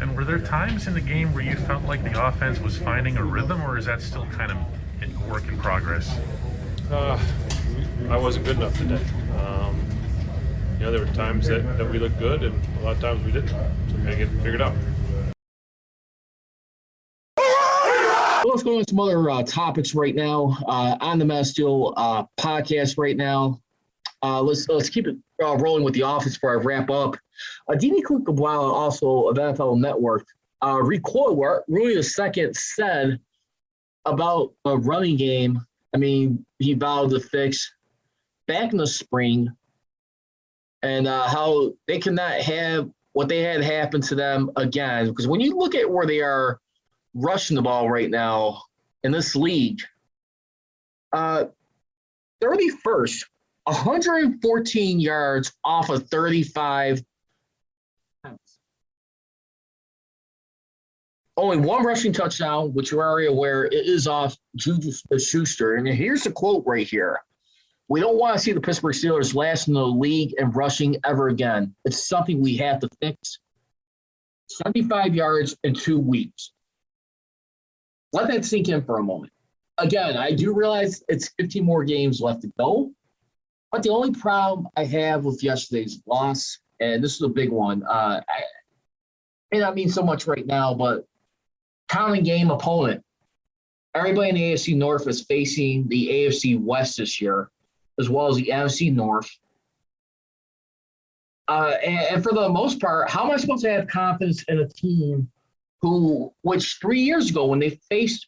And were there times in the game where you felt like the offense was finding a rhythm, or is that still kind of a work in progress? I wasn't good enough today. There were times that we looked good, and a lot of times we didn't. So we got to get it figured out. Let's go into some other topics right now on the Mass Steel podcast right now. Let's keep it rolling with the offense before I wrap up. Dini Kukabwala, also of NFL Network, recorded what Rui II said about the running game. I mean, he vowed to fix back in the spring, and how they cannot have what they had happen to them again. Because when you look at where they are rushing the ball right now in this league, 31st, 114 yards off of 35. Only one rushing touchdown, which you're already aware, it is off Juju Smith-Schuster. And here's the quote right here. We don't want to see the Pittsburgh Steelers last in the league in rushing ever again. It's something we have to fix. 75 yards in 2 weeks. Let that sink in for a moment. Again, I do realize it's 15 more games left to go. But the only problem I have with yesterday's loss, and this is a big one, I may not mean so much right now, but common game opponent. Everybody in the AFC North is facing the AFC West this year, as well as the NFC North. And for the most part, how am I supposed to have confidence in a team which 3 years ago, when they faced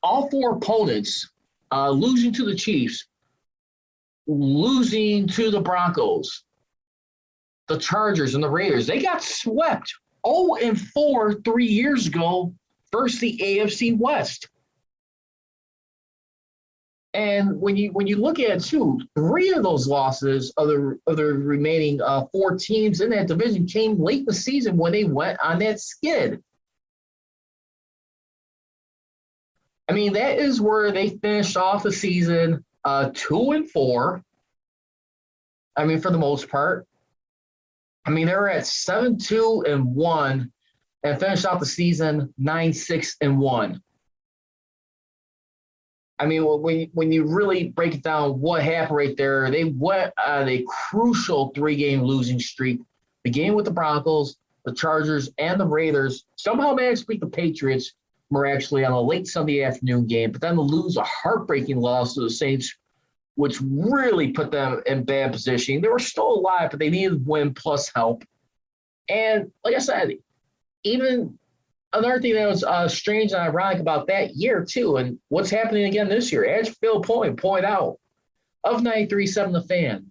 all four opponents, losing to the Chiefs, losing to the Broncos, the Chargers, and the Raiders, they got swept 0-4 3 years ago versus the AFC West. And when you look at it too, 3 of those losses of the remaining 4 teams in that division came late in the season when they went on that skid. I mean, that is where they finished off the season 2-4. I mean, for the most part. I mean, they were at 7-2-1 and finished out the season 9-6-1. I mean, when you really break it down, what happened right there, they went on a crucial 3-game losing streak. The game with the Broncos, the Chargers, and the Raiders somehow managed to beat the Patriots miraculously on a late Sunday afternoon game, but then to lose a heartbreaking loss to the Saints, which really put them in bad position. They were still alive, but they needed to win plus help. And like I said, even another thing that was strange and ironic about that year, too, and what's happening again this year, as Phil pointed out, of 93.7 The Fan,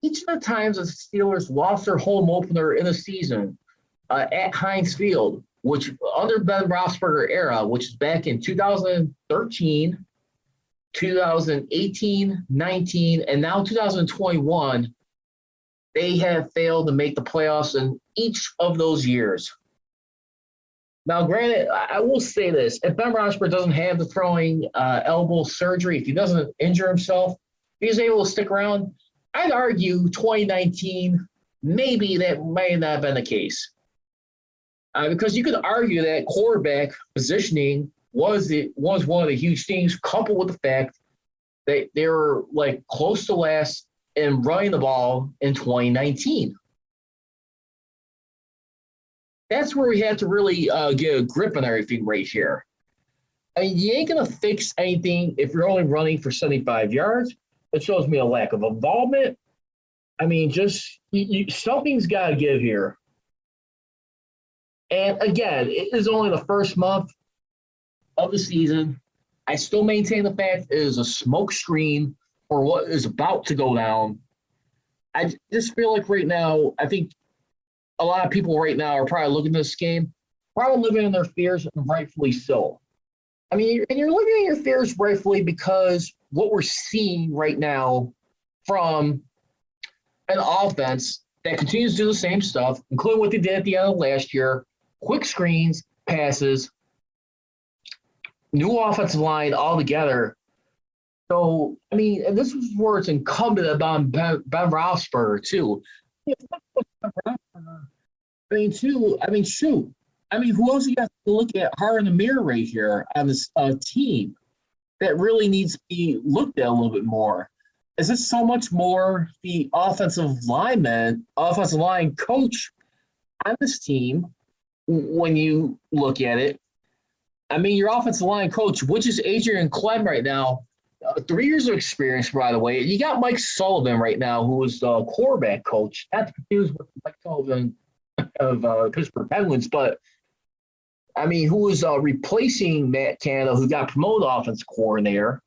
each of the times the Steelers lost their home opener in the season at Heinz Field, which under Ben Roethlisberger era, which is back in 2013, 2018, 19, and now 2021, they have failed to make the playoffs in each of those years. Now, granted, I will say this. If Ben Roethlisberger doesn't have the throwing elbow surgery, if he doesn't injure himself, if he's able to stick around, I'd argue 2019, maybe that may not have been the case. Because you could argue that quarterback positioning was one of the huge things, coupled with the fact that they were like close to last in running the ball in 2019. That's where we have to really get a grip on everything right here. I mean, you ain't going to fix anything if you're only running for 75 yards. It shows me a lack of involvement. I mean, just something's got to give here. And again, it is only the first month of the season. I still maintain the fact it is a smoke screen for what is about to go down. I just feel like right now, I think a lot of people right now are probably looking at this game, probably living in their fears, and rightfully so. I mean, and you're living in your fears rightfully because what we're seeing right now from an offense that continues to do the same stuff, including what they did at the end of last year, quick screens, passes, new offensive line altogether. So, I mean, and this is where it's incumbent upon Ben Roethlisberger, too. I mean, shoot. I mean, who else you got to look at hard in the mirror right here on this team that really needs to be looked at a little bit more? Is it so much more the offensive line coach on this team when you look at it? I mean, your offensive line coach, which is Adrian Clem right now, 3 years of experience, by the way. You got Mike Sullivan right now, who is the quarterback coach. Not to confuse with Mike Sullivan of Pittsburgh Penguins, but I mean, who is replacing Matt Canada, who got promoted offensive coordinator.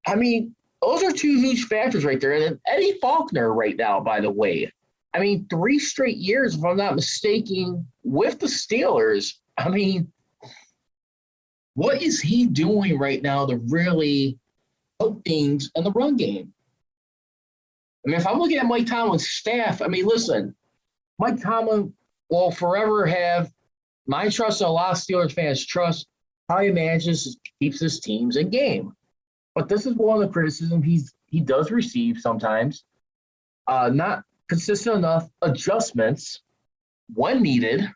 I mean, those are two huge factors right there. And then Eddie Faulkner right now, by the way. I mean, 3 straight years, if I'm not mistaken, with the Steelers. I mean, what is he doing right now to really help things in the run game? I mean, if I'm looking at Mike Tomlin's staff, I mean, listen, Mike Tomlin will forever have my trust and a lot of Steelers fans' trust how he manages, keeps his teams in game. But this is one of the criticisms he does receive sometimes. Not consistent enough adjustments when needed.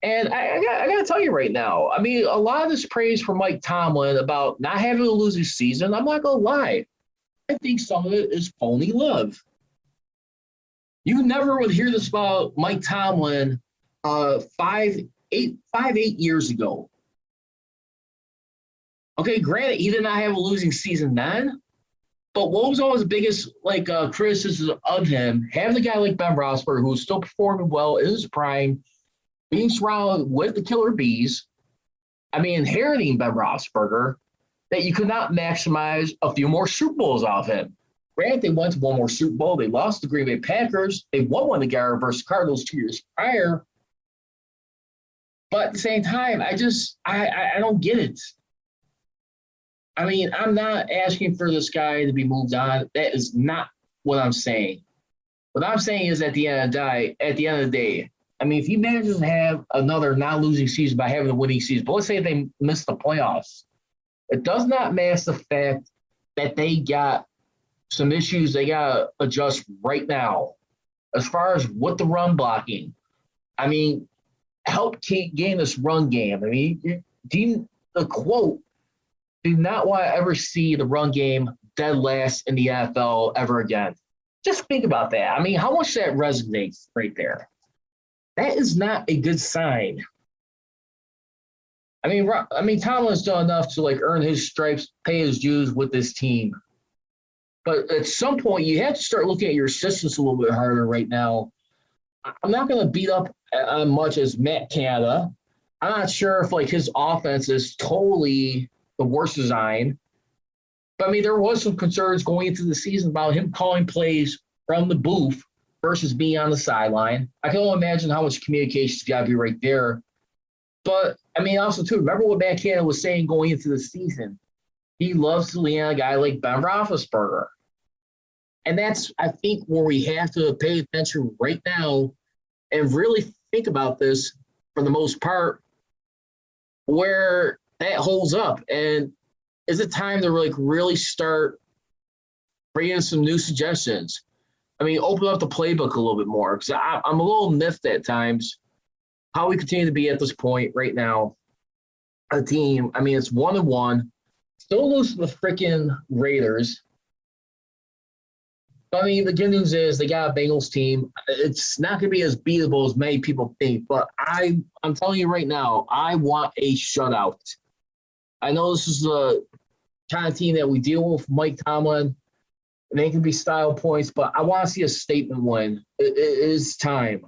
And I got to tell you right now, I mean, a lot of this praise for Mike Tomlin about not having a losing season, I'm not going to lie. I think some of it is phony love. You never would hear this about Mike Tomlin 8 years ago. Okay, granted, he did not have a losing season then, but what was always the biggest criticism of him? Having a guy like Ben Roethlisberger, who was still performing well in his prime, being surrounded with the killer bees. I mean, inheriting Ben Roethlisberger, that you could not maximize a few more Super Bowls off him. Granted, they went to one more Super Bowl. They lost to the Green Bay Packers. They won one together versus Cardinals 2 years prior. But at the same time, I don't get it. I mean, I'm not asking for this guy to be moved on. That is not what I'm saying. What I'm saying is at the end of the day, I mean, if he manages to have another non-losing season by having a winning season, but let's say they miss the playoffs, it does not mask the fact that they got some issues they got to adjust right now. As far as what the run blocking, I mean, help gain this run game. I mean, the quote, do not want to ever see the run game dead last in the NFL ever again. Just think about that. I mean, how much that resonates right there. That is not a good sign. I mean, Tomlin's done enough to earn his stripes, pay his dues with this team. But at some point, you have to start looking at your assistants a little bit harder right now. I'm not going to beat up as much as Matt Canada. I'm not sure if his offense is totally the worst design. But I mean, there was some concerns going into the season about him calling plays from the booth versus being on the sideline. I can only imagine how much communication's got to be right there. But, I mean, also, too, remember what Matt Canada was saying going into the season. He loves to lean on a guy like Ben Roethlisberger. And that's, I think, where we have to pay attention right now and really think about this, for the most part, where that holds up. And is it time to really start bringing some new suggestions? I mean, open up the playbook a little bit more, because I'm a little miffed at times how we continue to be at this point right now. A team, I mean, it's 1-1, still lose to the freaking Raiders. But I mean, the good news is they got a Bengals team. It's not going to be as beatable as many people think, but I'm telling you right now, I want a shutout. I know this is the kind of team that we deal with, Mike Tomlin. And they can be style points, but I want to see a statement win. It is time.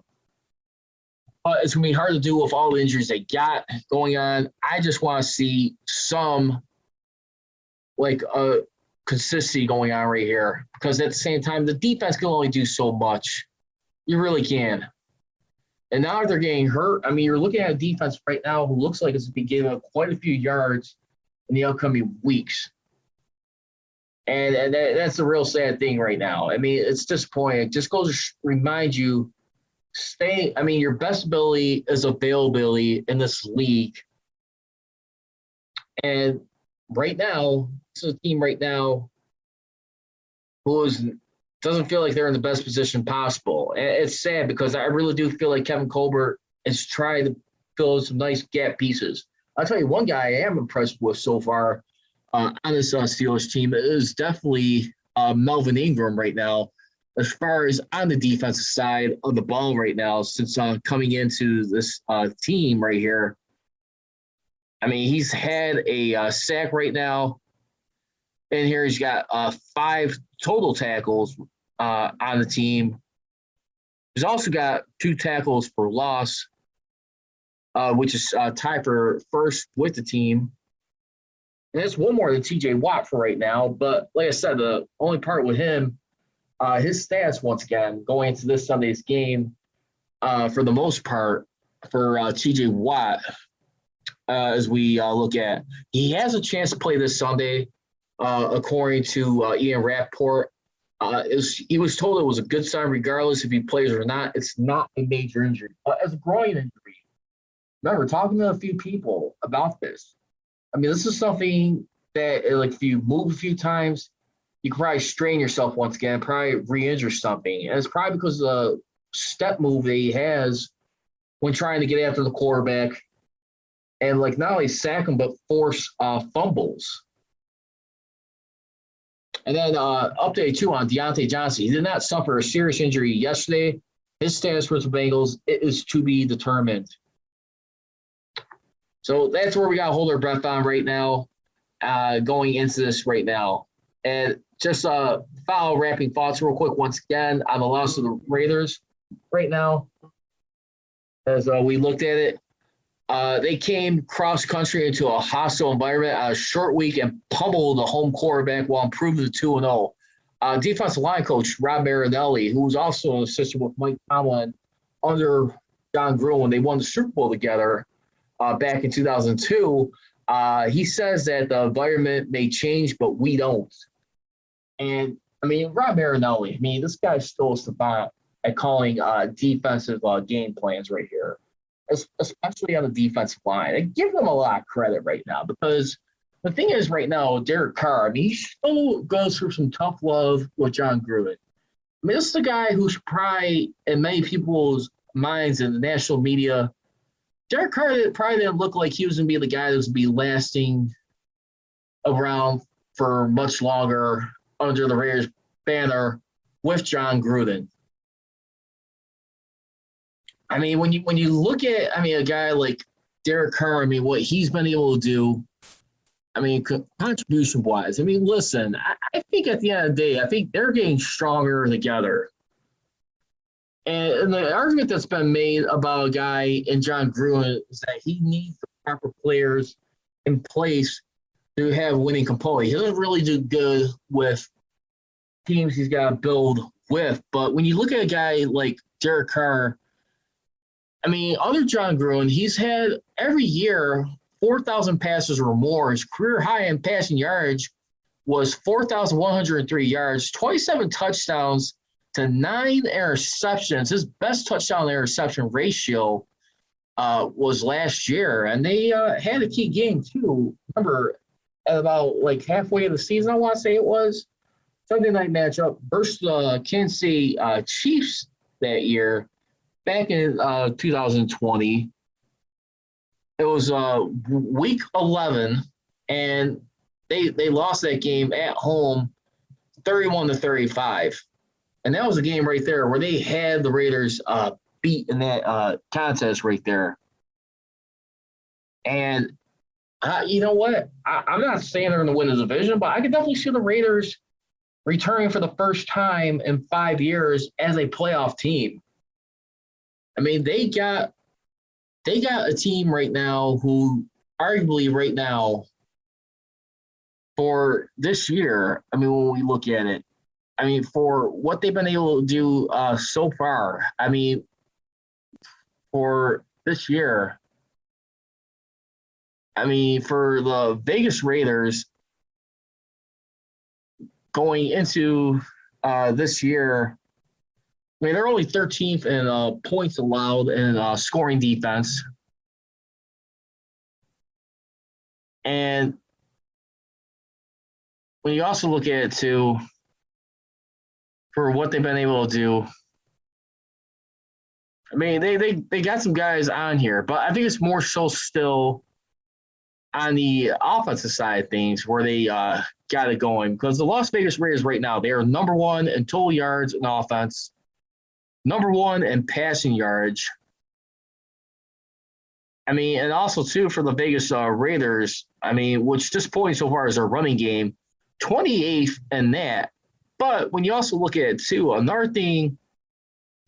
But it's going to be hard to do with all the injuries they got going on. I just want to see some, consistency going on right here. Because at the same time, the defense can only do so much. You really can. And now that they're getting hurt, I mean, you're looking at a defense right now who looks like it's going to be giving up quite a few yards in the upcoming weeks. And that's the real sad thing right now. I mean, it's disappointing. It just goes to remind you, your best ability is availability in this league. And right now, this is a team right now who doesn't feel like they're in the best position possible. And it's sad because I really do feel like Kevin Colbert is try to fill in some nice gap pieces. I'll tell you one guy I am impressed with so far on this Steelers team is definitely Melvin Ingram right now, as far as on the defensive side of the ball right now, since coming into this team right here. I mean, he's had a sack right now. And here he's got 5 total tackles on the team. He's also got 2 tackles for loss, which is tied for first with the team. And that's one more than TJ Watt for right now. But like I said, the only part with him, his stats, once again, going into this Sunday's game, for the most part, for TJ Watt, as we look at, he has a chance to play this Sunday, according to Ian Rappaport. He was told it was a good sign regardless if he plays or not. It's not a major injury. But as a groin injury, remember, talking to a few people about this, I mean, this is something that, like, if you move a few times, you can probably strain yourself once again, probably re-injure something. And it's probably because of the step move that he has when trying to get after the quarterback and, like, not only sack him, but force fumbles. And then update, too, on Deontay Johnson. He did not suffer a serious injury yesterday. His status with the Bengals is to be determined. So that's where we got to hold our breath on right now, going into this right now. And just follow wrapping thoughts real quick once again on the loss of the Raiders right now. As we looked at it, they came cross-country into a hostile environment on a short week and pummeled the home quarterback while improving to 2-0. Defensive line coach Rob Marinelli, who was also an assistant with Mike Tomlin under John Gruden when they won the Super Bowl together back in 2002, he says that the environment may change, but we don't. And, I mean, Rob Marinelli, I mean, this guy still is savant at calling defensive game plans right here, especially on the defensive line. I give them a lot of credit right now because the thing is right now, Derek Carr, I mean, he still goes through some tough love with John Gruden. I mean, this is the guy who's probably, in many people's minds in the national media, Derek Carr probably didn't look like he was going to be the guy that was going to be lasting around for much longer under the Raiders banner with John Gruden. I mean, when you look at, I mean, a guy like Derek Carr, I mean, what he's been able to do, I mean, contribution-wise, I mean, listen, I think at the end of the day, I think they're getting stronger together. And the argument that's been made about a guy in John Gruden is that he needs the proper players in place to have a winning component. He doesn't really do good with teams he's got to build with. But when you look at a guy like Derek Carr, I mean, other John Gruden, he's had every year 4,000 passes or more. His career high in passing yardage was 4,103 yards, 27 touchdowns to 9 interceptions. His best touchdown interception ratio was last year. And they had a key game, too. Remember, at about like halfway of the season, I want to say it was, Sunday night matchup versus the Kansas City Chiefs that year. Back in 2020, it was week 11, and they lost that game at home 31-35. And that was a game right there where they had the Raiders beat in that contest right there. And you know what? I'm not saying they're going to win the division, but I could definitely see the Raiders returning for the first time in 5 years as a playoff team. I mean, they got a team right now who arguably right now for this year, I mean, when we look at it, I mean, for what they've been able to do so far, I mean, for this year, I mean, for the Vegas Raiders going into this year, I mean, they're only 13th in points allowed in scoring defense. And when you also look at it, too, for what they've been able to do, I mean, they got some guys on here, but I think it's more so still on the offensive side of things where they got it going. Because the Las Vegas Raiders right now, they are number one in total yards in offense, number one in passing yards. I mean, and also, too, for the Vegas Raiders, I mean, which disappointing so far is their running game, 28th in that. But when you also look at it, too, another thing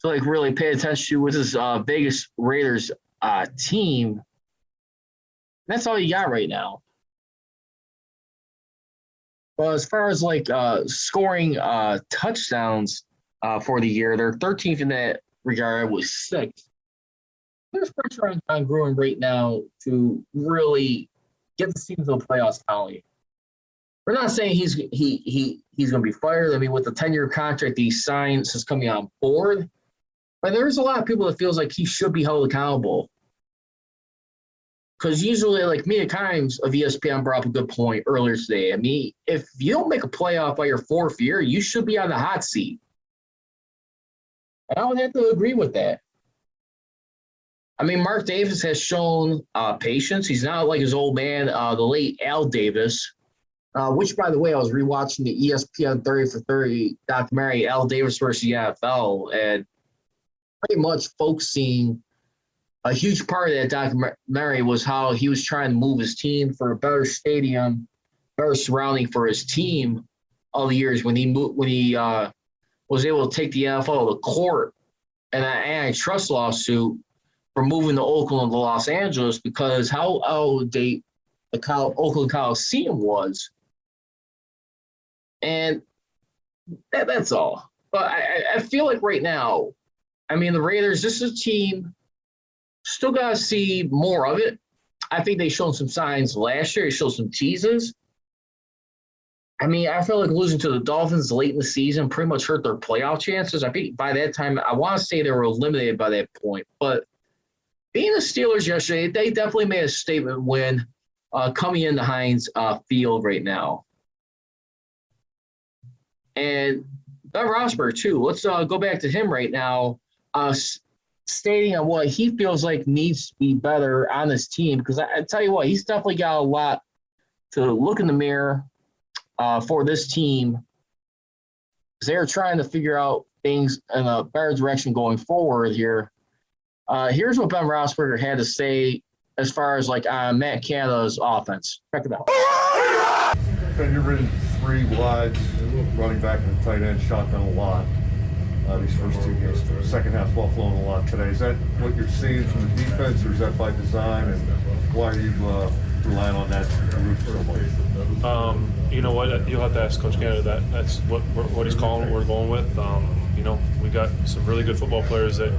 to, like, really pay attention to with this Vegas Raiders team, that's all you got right now. Well, as far as, like, scoring touchdowns for the year, they're 13th in that regard with 6. There's pressure on John Gruden right now to really get the team to the playoffs, Collie. We're not saying he's going to be fired. I mean, with the 10-year contract he signed since coming on board, but there's a lot of people that feels like he should be held accountable. Because usually, like Mia Kimes of ESPN brought up a good point earlier today. I mean, if you don't make a playoff by your 4th year, you should be on the hot seat. And I would have to agree with that. I mean, Mark Davis has shown patience. He's not like his old man, the late Al Davis, which, by the way, I was rewatching the ESPN 30 for 30 documentary, Al Davis versus the NFL, and pretty much focusing a huge part of that documentary was how he was trying to move his team for a better stadium, better surrounding for his team all the years when he was able to take the NFL to court in an antitrust lawsuit for moving the Oakland to Los Angeles because how out of date the Oakland Coliseum was. And that's all. But I feel like right now, I mean, the Raiders, this is a team, still got to see more of it. I think they showed some signs last year. They showed some teases. I mean, I feel like losing to the Dolphins late in the season pretty much hurt their playoff chances. I think by that time, I want to say they were eliminated by that point. But being the Steelers yesterday, they definitely made a statement win coming into Heinz Field right now. And Ben Roethlisberger, too. Let's go back to him right now, stating on what he feels like needs to be better on this team. Because I tell you what, he's definitely got a lot to look in the mirror for this team. They're trying to figure out things in a better direction going forward here. Here's what Ben Roethlisberger had to say as far as like Matt Canada's offense. Check it out. Ben, you've ridden 3 wides, running back and tight end, shotgun a lot these first 2 games. Second half ball flowing a lot today. Is that what you're seeing from the defense, or is that by design? And why are you relying on that group so much? You know what? You'll have to ask Coach Canada that. That's what he's calling. What we're going with. You know, we got some really good football players that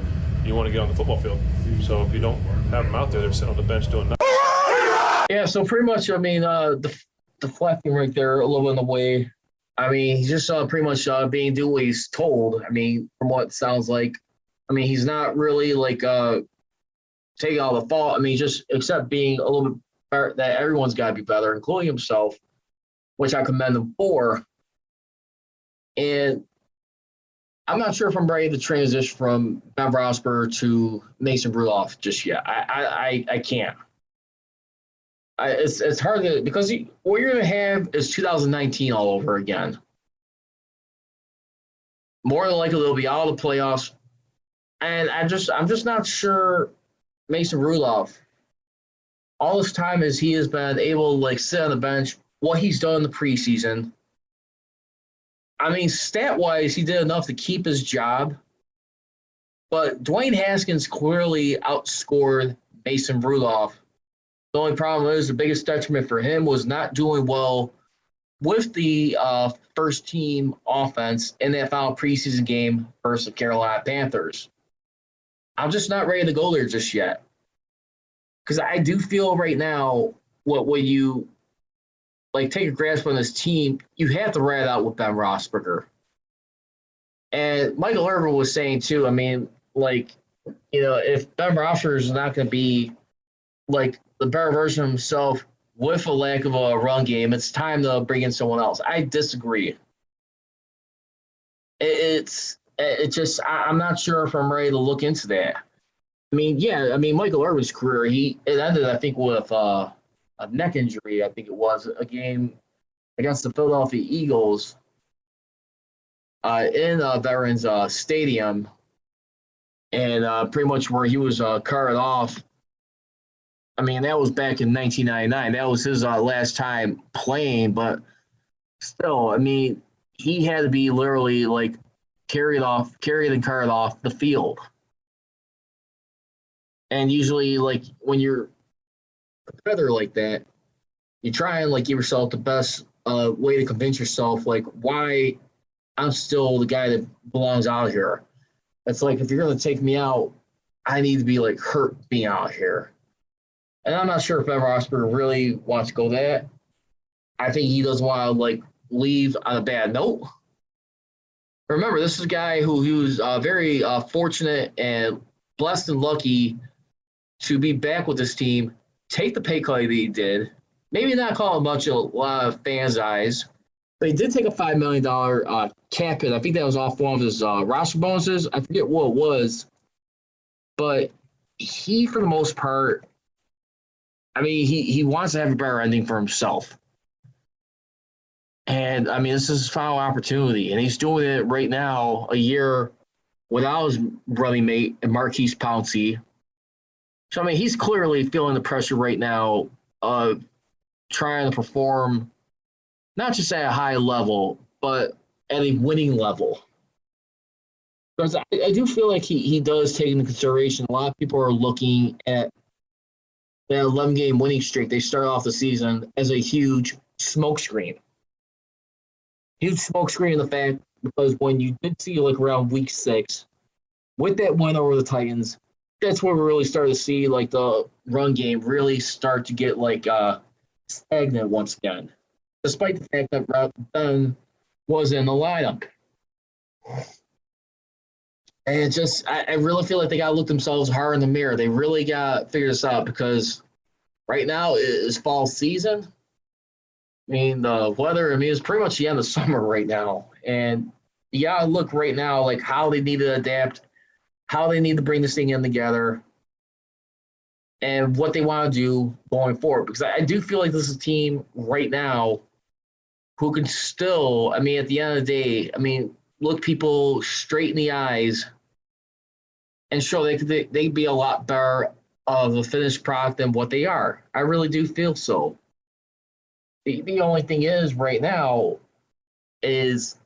you want to get on the football field. So if you don't have them out there, they're sitting on the bench doing nothing. Yeah, so pretty much, I mean, deflecting right there a little in the way. I mean, he's just pretty much being do what he's told. I mean, from what it sounds like. I mean, he's not really like taking all the fault. I mean, just except being a little bit better, that everyone's got to be better, including himself, which I commend him for. And I'm not sure if I'm ready to transition from Ben Roethlisberger to Mason Rudolph just yet. I can't. It's hard to, because what you're going to have is 2019 all over again. More than likely, they'll be out of the playoffs. And I'm just not sure Mason Rudolph, all this time as he has been able to like sit on the bench, what he's done in the preseason. I mean, stat-wise, he did enough to keep his job. But Dwayne Haskins clearly outscored Mason Rudolph. The only problem is the biggest detriment for him was not doing well with the first-team offense in that final preseason game versus the Carolina Panthers. I'm just not ready to go there just yet. Because I do feel right now when you like take a grasp on this team, you have to ride it out with Ben Roethlisberger. And Michael Irvin was saying too, I mean, like, you know, if Ben Roethlisberger is not going to be like the better version of himself with a lack of a run game, it's time to bring in someone else. I disagree. I'm not sure if I'm ready to look into that. I mean, yeah, I mean, Michael Irvin's career, it ended, I think, with a neck injury. I think it was a game against the Philadelphia Eagles in Veterans Stadium, and pretty much where he was carted off. I mean, that was back in 1999. That was his last time playing, but still, I mean, he had to be literally like carried and carted off the field. And usually, like when you're a competitor like that, you try and like give yourself the best way to convince yourself, like, why I'm still the guy that belongs out here. It's like, if you're going to take me out, I need to be like hurt being out here. And I'm not sure if Ben Roethlisberger really wants to go that. I think he doesn't want to like leave on a bad note. Remember, this is a guy who he was very fortunate and blessed and lucky to be back with this team, take the pay cut that he did, maybe not call it much a lot of fans' eyes, but he did take a $5 million cap hit. I think that was off one of his roster bonuses. I forget what it was, but he, for the most part, I mean, he wants to have a better ending for himself. And, I mean, this is his final opportunity, and he's doing it right now, a year without his running mate, Marquise Pouncey. So, I mean, he's clearly feeling the pressure right now of trying to perform not just at a high level, but at a winning level. Because I do feel like he does take into consideration, a lot of people are looking at that 11-game winning streak they started off the season as a huge smokescreen. Huge smokescreen in the fact because when you did see like around week 6, with that win over the Titans, that's where we really started to see like the run game really start to get like stagnant once again, despite the fact that Ben was in the lineup. And just, I really feel like they got to look themselves hard in the mirror. They really got to figure this out because right now is fall season. I mean, the weather, I mean, it's pretty much the end of summer right now. And you got to look right now like how they need to adapt, how they need to bring this thing in together, and what they want to do going forward. Because I do feel like this is a team right now who can still, I mean, at the end of the day, I mean, look people straight in the eyes and show they'd be a lot better of a finished product than what they are. I really do feel so. The only thing is right now is,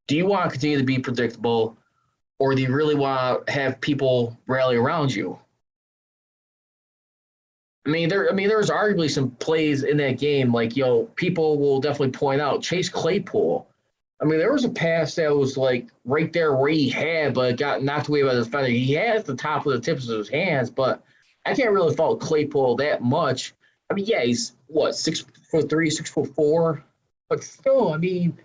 do you want to continue to be predictable, or do you really want to have people rally around you? I mean, there's arguably some plays in that game, like, people will definitely point out Chase Claypool. I mean, there was a pass that was like right there where he had, but it got knocked away by the defender. He had at the top of the tips of his hands, but I can't really fault Claypool that much. I mean, yeah, he's what, 6'3", 6'4", but still, I mean,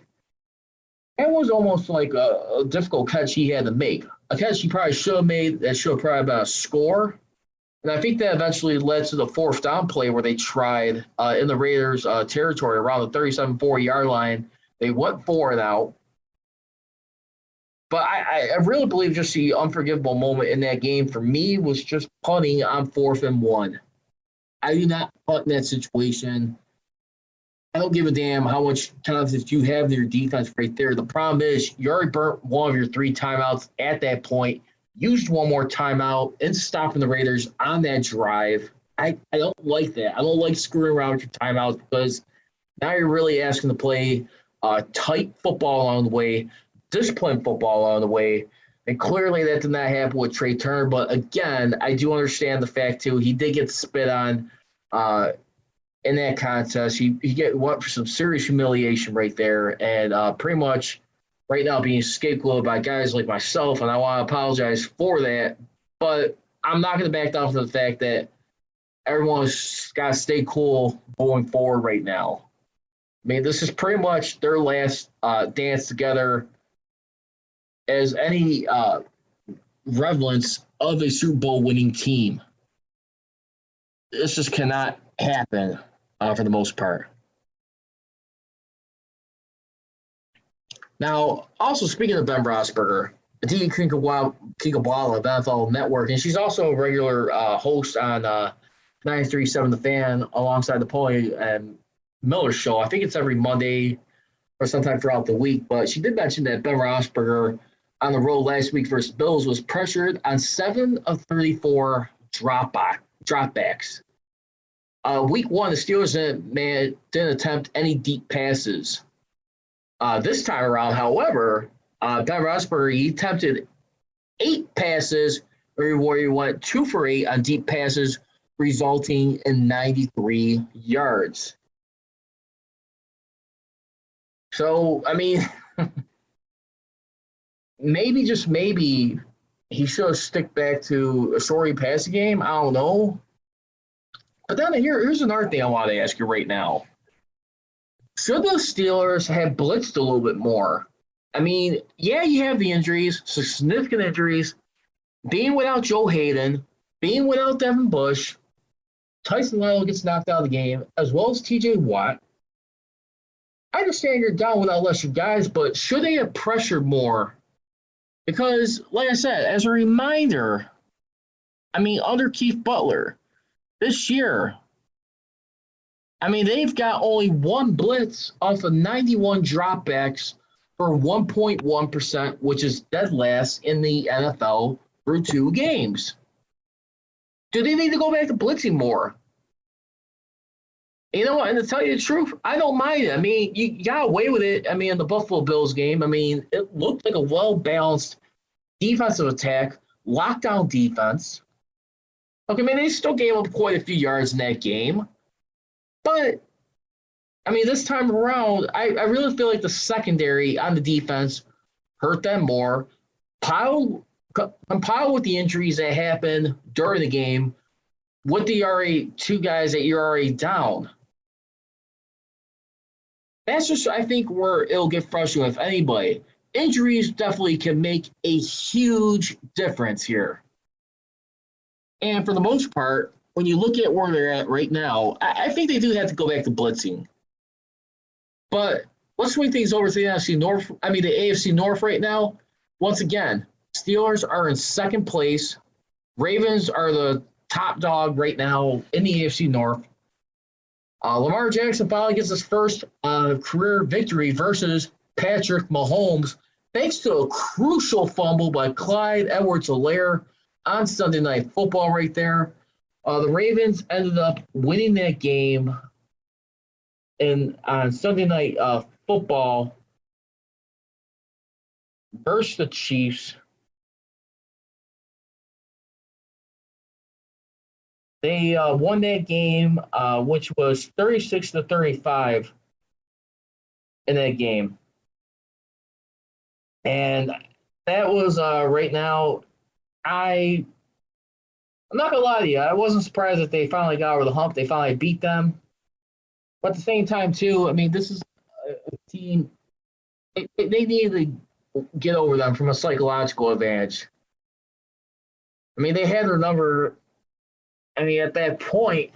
that was almost like a difficult catch he had to make. A catch he probably should have made that should have probably been a score. And I think that eventually led to the 4th down play where they tried in the Raiders' territory around the 37-40-yard line. They went for it out. But I really believe just the unforgivable moment in that game for me was just punting on 4th and 1. I do not punt in that situation. I don't give a damn how much confidence you have in your defense right there. The problem is you already burnt one of your 3 timeouts at that point, used one more timeout and stopping the Raiders on that drive. I don't like that. I don't like screwing around with your timeouts because now you're really asking to play tight football along the way, disciplined football along the way. And clearly that did not happen with Trey Turner. But again, I do understand the fact, too, he did get spit on in that contest. He went for some serious humiliation right there. And pretty much right now being scapegoated by guys like myself. And I want to apologize for that. But I'm not going to back down from the fact that everyone's got to stay cool going forward right now. I mean, this is pretty much their last dance together as any relevance of a Super Bowl winning team. This just cannot happen for the most part. Now, also speaking of Ben Roethlisberger, Aditi Kinkabwala, NFL Network, and she's also a regular host on 937 The Fan alongside the Paulie and Miller Show. I think it's every Monday or sometime throughout the week. But she did mention that Ben Roethlisberger on the road last week versus Bills was pressured on 7 of 34 dropbacks. Week 1, the Steelers didn't attempt any deep passes. This time around, however, Ben Roethlisberger, he attempted 8 passes where he went 2 for 8 on deep passes, resulting in 93 yards. So, I mean, maybe, just maybe, he should stick back to a short passing game. I don't know. But then here's another thing I want to ask you right now. Should the Steelers have blitzed a little bit more? I mean, yeah, you have the injuries, significant injuries, being without Joe Hayden, being without Devin Bush, Tyson Lyle gets knocked out of the game, as well as TJ Watt. I understand you're down without lesser guys, but should they have pressured more? Because, like I said, as a reminder, I mean, under Keith Butler, this year, I mean, they've got only 1 blitz off of 91 dropbacks for 1.1%, which is dead last in the NFL through 2 games. Do they need to go back to blitzing more? You know what? And to tell you the truth, I don't mind it. I mean, you got away with it. I mean, in the Buffalo Bills game, I mean, it looked like a well-balanced defensive attack, lockdown defense. Okay, I mean, they still gave up quite a few yards in that game. But, I mean, this time around, I really feel like the secondary on the defense hurt them more. Compiled with the injuries that happened during the game, with the already 2 guys that you're already down. That's just, I think, where it'll get frustrating with anybody. Injuries definitely can make a huge difference here. And for the most part, when you look at where they're at right now, I think they do have to go back to blitzing. But let's swing things over to the AFC North right now. Once again, Steelers are in second place. Ravens are the top dog right now in the AFC North. Lamar Jackson finally gets his first career victory versus Patrick Mahomes, thanks to a crucial fumble by Clyde Edwards-Helaire on Sunday Night Football right there. The Ravens ended up winning that game on Sunday Night Football versus the Chiefs. They won that game, which was 36-35 in that game. And that was right now, I'm not going to lie to you. I wasn't surprised that they finally got over the hump. They finally beat them. But at the same time, too, I mean, this is a team, they need to get over them from a psychological advantage. I mean, they had their number. I mean, at that point,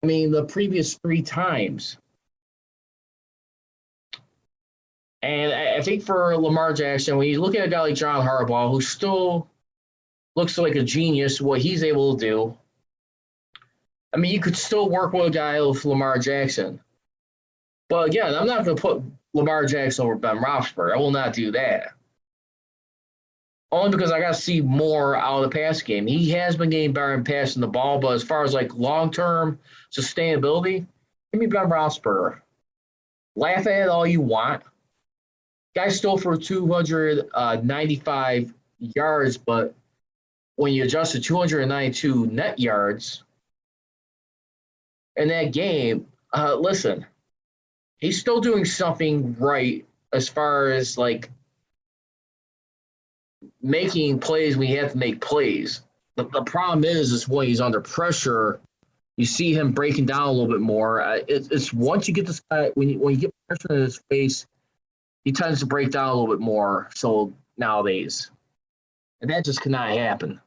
I mean, the previous 3 times. And I think for Lamar Jackson, when you look at a guy like John Harbaugh, who still looks like a genius, what he's able to do, I mean, you could still work with a guy like Lamar Jackson. But again, I'm not going to put Lamar Jackson over Ben Roethlisberger. I will not do that. Only because I got to see more out of the pass game. He has been getting better in passing the ball, but as far as like long-term sustainability, give me Ben Roethlisberger. Laugh at it all you want. Guy stole for 295 yards, but when you adjust to 292 net yards in that game, listen, he's still doing something right as far as like making plays when you have to make plays. The problem is when he's under pressure, you see him breaking down a little bit more. It's once you get this guy, when you get pressure in his face, he tends to break down a little bit more. So nowadays, and that just cannot happen.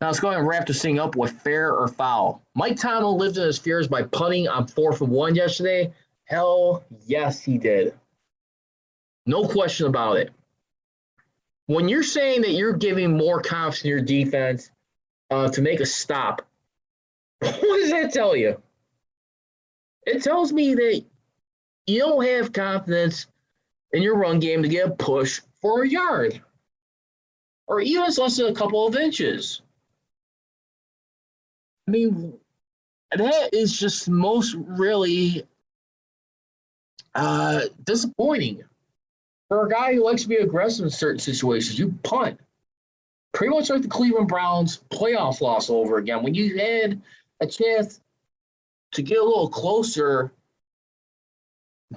Now let's go ahead and wrap this thing up with fair or foul. Mike Tomlin lived in his fears by punting on 4th and 1 yesterday. Hell yes, he did. No question about it. When you're saying that you're giving more confidence in your defense to make a stop, what does that tell you? It tells me that you don't have confidence in your run game to get a push for a yard, or even less than a couple of inches. I mean, that is just most really disappointing. For a guy who likes to be aggressive in certain situations, you punt. Pretty much like the Cleveland Browns playoff loss over again. When you had a chance to get a little closer,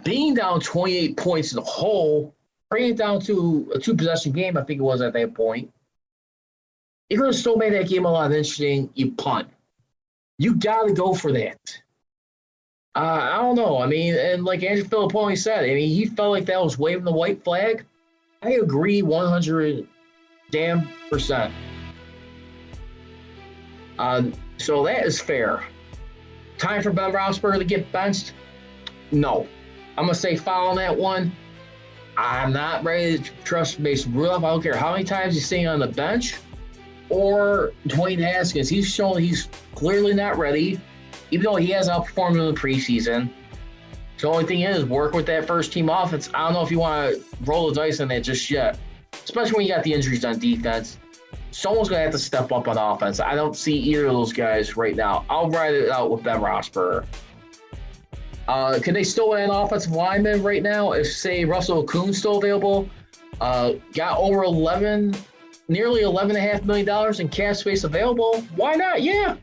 being down 28 points in the hole, bringing it down to a two-possession game, I think it was at that point, you could have still made that game a lot interesting. You punt. You got to go for that. I don't know. I mean, and like Andrew Filipponi said, I mean, he felt like that was waving the white flag. I agree 100%. So that is fair. Time for Ben Roethlisberger to get benched? No. I'm going to say foul on that one. I'm not ready to trust Mason Rudolph. I don't care how many times he's sitting on the bench. Or Dwayne Haskins. He's shown he's clearly not ready, even though he has outperformed in the preseason. The only thing is, work with that first-team offense. I don't know if you want to roll the dice on that just yet, especially when you got the injuries on defense. Someone's going to have to step up on offense. I don't see either of those guys right now. I'll ride it out with Ben Roethlisberger. Can they still add an offensive lineman right now if, say, Russell Okung's still available? Got over nearly $11.5 million in cap space available. Why not? Yeah.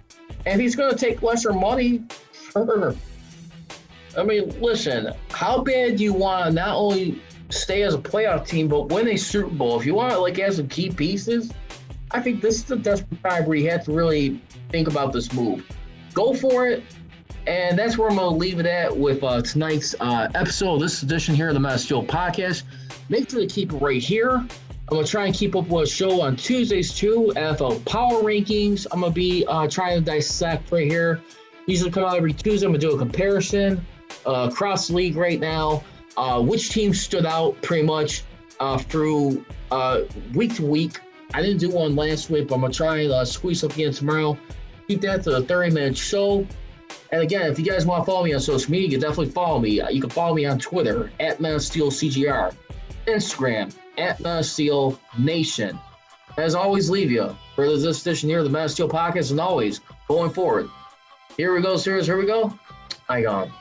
And he's going to take lesser money. Sure. I mean, listen, how bad do you want to not only stay as a playoff team, but win a Super Bowl? If you want to, like, add some key pieces, I think this is the desperate time where you have to really think about this move. Go for it. And that's where I'm going to leave it at with tonight's episode of this edition here of the Mass Steel Podcast. Make sure to keep it right here. I'm going to try and keep up with a show on Tuesdays too, NFL Power Rankings. I'm going to be trying to dissect right here. Usually come out every Tuesday. I'm going to do a comparison across the league right now. Which team stood out pretty much through week to week. I didn't do one last week, but I'm going to try and squeeze something in tomorrow. Keep that to a 30-minute show. And again, if you guys want to follow me on social media, you can definitely follow me. You can follow me on Twitter, @ManSteelCGR, Instagram, @ManSteelNation. As always, leave you for this edition here of the Man Steel Podcast, and always going forward. Here we go, serious. Here we go. I gone.